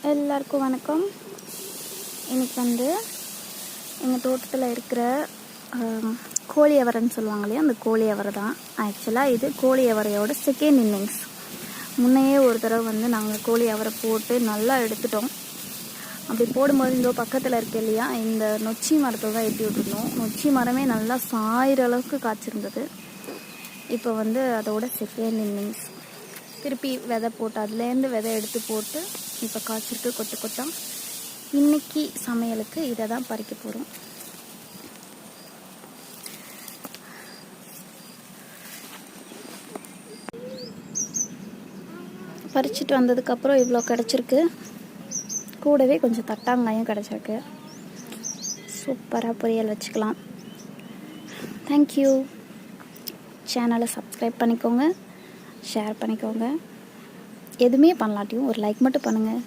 எல்லாருக்கும் வணக்கம். இன்றைக்கி வந்து எங்கள் தோட்டத்தில் இருக்கிற கோழி அவரைன்னு சொல்லுவாங்க இல்லையா, அந்த கோழி அவரை தான். ஆக்சுவலாக இது கோழி அவரையோட செகண்ட் இன்னிங்ஸ். முன்னையே ஒரு தடவை வந்து நாங்கள் கோழி அவரை போட்டு நல்லா எடுத்துட்டோம். அப்படி போடும்போது இந்த பக்கத்தில் இருக்க இல்லையா, இந்த நொச்சி மரத்தை தான் ஏற்றி விட்டுருந்தோம். நொச்சி மரமே நல்லா சாயிற அளவுக்கு காய்ச்சிருந்தது. இப்போ வந்து அதோட செகண்ட் இன்னிங்ஸ் திருப்பி விதை போட்டு அதுலேருந்து விதை எடுத்து போட்டு இப்போ காய்ச்சிருக்கு கொத்து கொத்தா. இன்னைக்கு சமையலுக்கு இதை தான் பறிக்க போகிறோம். பறிச்சுட்டு வந்ததுக்கப்புறம் இவ்வளோ கிடச்சிருக்கு. கூடவே கொஞ்சம் தட்டாங்காயும் கிடச்சிருக்கு. சூப்பராக பொரியல் வச்சுக்கலாம். தேங்க்யூ. சேனலை சப்ஸ்கிரைப் பண்ணிக்கோங்க, ஷேர் பண்ணிக்கோங்க. எதுவுமே பண்ணலாட்டியும் ஒரு லைக் மட்டும் பண்ணுங்கள்.